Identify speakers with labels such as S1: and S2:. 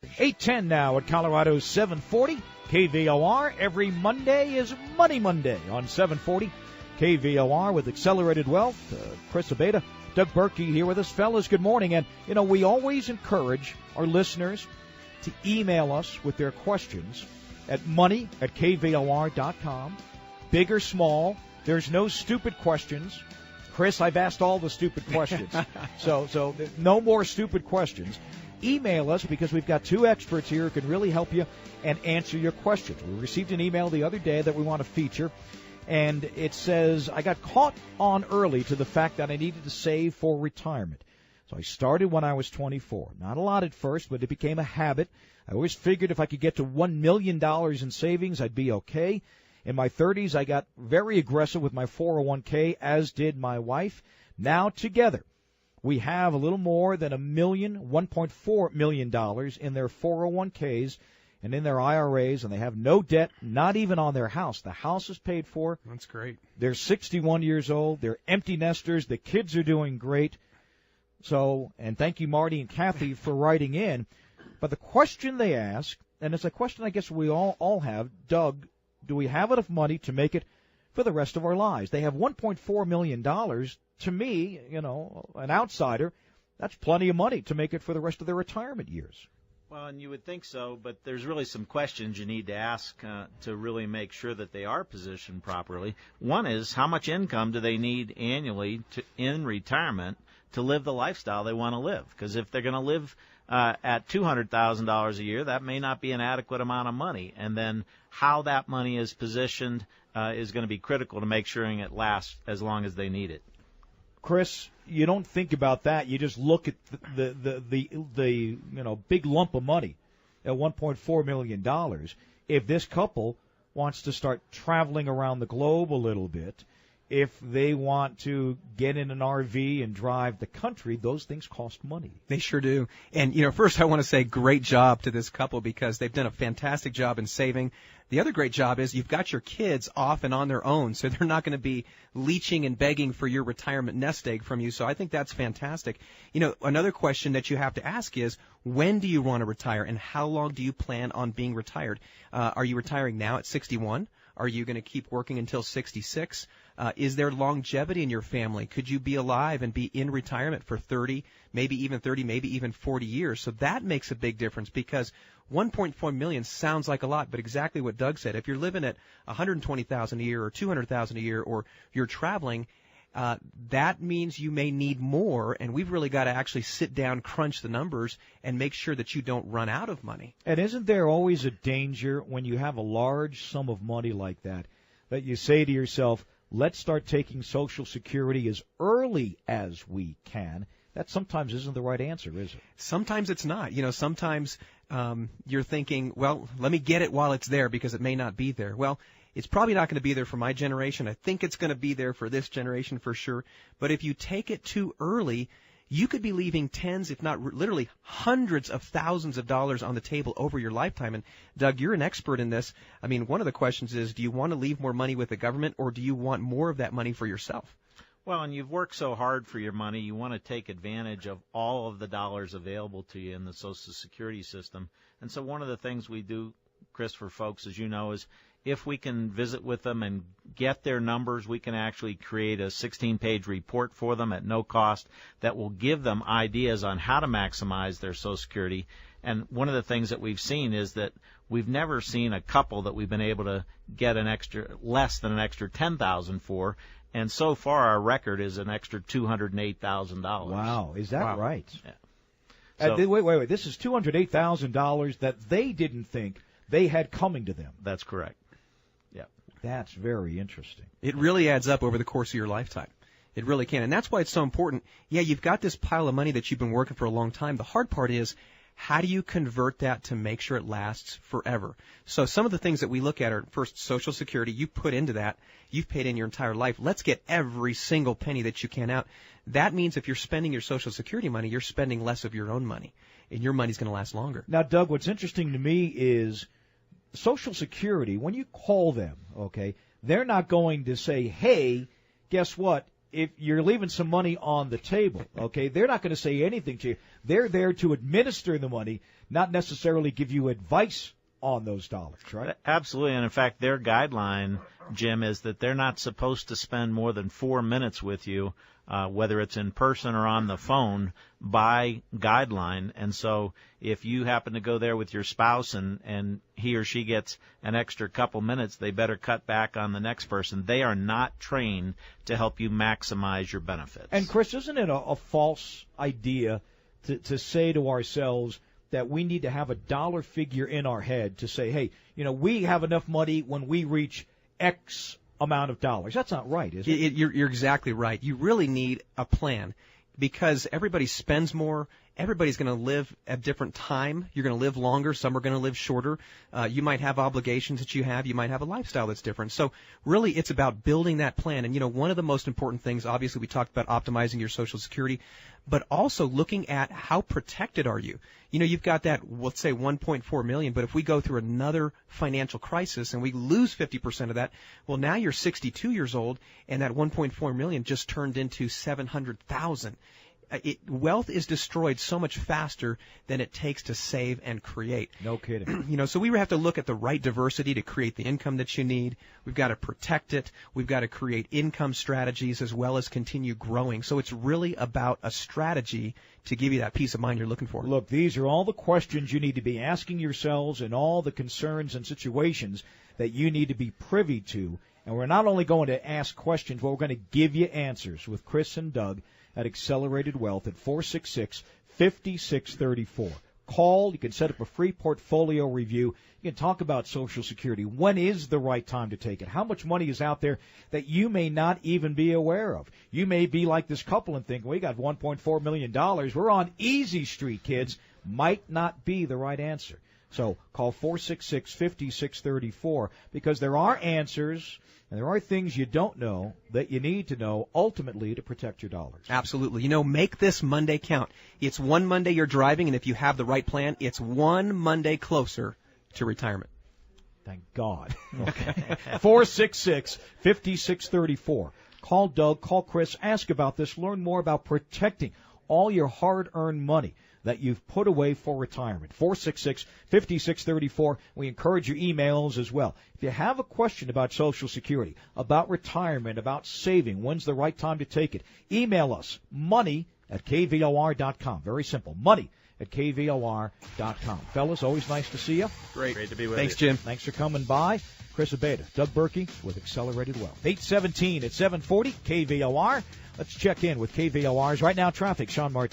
S1: 8:10 now at Colorado's 740 KVOR. Every Monday is Money Monday on 740 KVOR with Accelerated Wealth. Chris Abeyta, Doug Berkey here with us. Fellas, good morning. And, we always encourage our listeners to email us with their questions at money@kvor.com. Big or small, there's no stupid questions. Chris, I've asked all the stupid questions. so no more stupid questions. Email us because we've got two experts here who can really help you and answer your questions. We received an email the other day that we want to feature, and it says, I got caught on early to the fact that I needed to save for retirement. So I started when I was 24. Not a lot at first, but it became a habit. I always figured if I could get to $1 million in savings, I'd be okay. In my 30s, I got very aggressive with my 401k, as did my wife. Now together, we have a little more than $1.4 million in their 401ks and in their IRAs, and they have no debt, not even on their house. The house is paid for.
S2: That's great.
S1: They're 61 years old. They're empty nesters. The kids are doing great. So, and thank you, Marty and Kathy, for writing in. But the question they ask, and it's a question I guess we all have, Doug, do we have enough money to make it for the rest of our lives? They have $1.4 million. To me, an outsider, that's plenty of money to make it for the rest of their retirement years.
S3: Well, and you would think so, but there's really some questions you need to ask to really make sure that they are positioned properly. One is, how much income do they need annually in retirement to live the lifestyle they want to live? Because if they're going to live at $200,000 a year, that may not be an adequate amount of money. And then how that money is positioned is going to be critical to make sure it lasts as long as they need it.
S1: Chris, you don't think about that. You just look at the big lump of money at $1.4 million. If this couple wants to start traveling around the globe a little bit, if they want to get in an RV and drive the country, those things cost money.
S2: They sure do. And, first I want to say great job to this couple because they've done a fantastic job in saving. The other great job is you've got your kids off and on their own, so they're not going to be leeching and begging for your retirement nest egg from you. So I think that's fantastic. Another question that you have to ask is, when do you want to retire and how long do you plan on being retired? Are you retiring now at 61? Are you going to keep working until 66? Is there longevity in your family? Could you be alive and be in retirement for 30, maybe even 40 years? So that makes a big difference because $1.4 million sounds like a lot, but exactly what Doug said. If you're living at $120,000 a year or $200,000 a year, or you're traveling, that means you may need more, and we've really got to actually sit down, crunch the numbers, and make sure that you don't run out of money.
S1: And isn't there always a danger when you have a large sum of money like that you say to yourself, let's start taking Social Security as early as we can? That sometimes isn't the right answer, is it?
S2: Sometimes it's not. Sometimes you're thinking, well, let me get it while it's there because it may not be there. Well, it's probably not going to be there for my generation. I think it's going to be there for this generation for sure. But if you take it too early, you could be leaving tens, if not literally hundreds of thousands of dollars on the table over your lifetime. And, Doug, you're an expert in this. I mean, one of the questions is, do you want to leave more money with the government or do you want more of that money for yourself?
S3: Well, and you've worked so hard for your money, you want to take advantage of all of the dollars available to you in the Social Security system. And so one of the things we do, Chris, for folks, as you know, is if we can visit with them and get their numbers, we can actually create a 16-page report for them at no cost that will give them ideas on how to maximize their Social Security. And one of the things that we've seen is that we've never seen a couple that we've been able to get less than an extra $10,000 for. And so far, our record is an extra $208,000.
S1: Wow, is that right?
S3: Yeah. So,
S1: wait. This is $208,000 that they didn't think they had coming to them.
S3: That's correct. Yeah.
S1: That's very interesting.
S2: It really adds up over the course of your lifetime. It really can. And that's why it's so important. Yeah, you've got this pile of money that you've been working for a long time. The hard part is, how do you convert that to make sure it lasts forever? So some of the things that we look at are, first, Social Security. You put into that. You've paid in your entire life. Let's get every single penny that you can out. That means if you're spending your Social Security money, you're spending less of your own money, and your money's going to last longer.
S1: Now, Doug, what's interesting to me is Social Security, when you call them, okay, they're not going to say, hey, guess what? if you're leaving some money on the table, okay, they're not going to say anything to you. They're there to administer the money, not necessarily give you advice on those dollars, right?
S3: Absolutely. And in fact, their guideline, Jim, is that they're not supposed to spend more than 4 minutes with you, whether it's in person or on the phone, by guideline. And so if you happen to go there with your spouse and he or she gets an extra couple minutes, they better cut back on the next person. They are not trained to help you maximize your benefits.
S1: And, Chris, isn't it a false idea to say to ourselves that we need to have a dollar figure in our head to say, hey, we have enough money when we reach X amount of dollars? That's not right, is it?
S2: You're exactly right. You really need a plan because everybody spends more. Everybody's going to live at a different time. You're going to live longer. Some are going to live shorter. You might have obligations that you have. You might have a lifestyle that's different. So really it's about building that plan. And, one of the most important things, obviously we talked about optimizing your Social Security, but also looking at how protected are you. You've got that, let's say, $1.4 million, but if we go through another financial crisis and we lose 50% of that, well, now you're 62 years old and that $1.4 million just turned into $700,000. Wealth is destroyed so much faster than it takes to save and create.
S1: No kidding.
S2: So we have to look at the right diversity to create the income that you need. We've got to protect it. We've got to create income strategies as well as continue growing. So it's really about a strategy to give you that peace of mind you're looking for.
S1: Look, these are all the questions you need to be asking yourselves and all the concerns and situations that you need to be privy to. And we're not only going to ask questions, but we're going to give you answers with Chris and Doug at Accelerated Wealth at 466-5634. Call. You can set up a free portfolio review. You can talk about Social Security. When is the right time to take it? How much money is out there that you may not even be aware of? You may be like this couple and think, we got $1.4 million. We're on easy street, kids. Might not be the right answer. So call 466-5634 because there are answers and there are things you don't know that you need to know ultimately to protect your dollars.
S2: Absolutely. Make this Monday count. It's one Monday you're driving, and if you have the right plan, it's one Monday closer to retirement.
S1: Thank God. Okay. 466-5634. Call Doug, call Chris, ask about this, learn more about protecting all your hard-earned money that you've put away for retirement. 466-5634. We encourage your emails as well. If you have a question about Social Security, about retirement, about saving, when's the right time to take it, email us, money@kvor.com. Very simple, money@kvor.com. Fellas, always nice to see you.
S3: Great to be with
S2: Thanks,
S3: you.
S2: Jim.
S1: Thanks for coming by. Chris Abeyta, Doug Berkey with Accelerated Wealth. 8:17 at 740 KVOR. Let's check in with KVOR's Right Now Traffic. Sean Martin.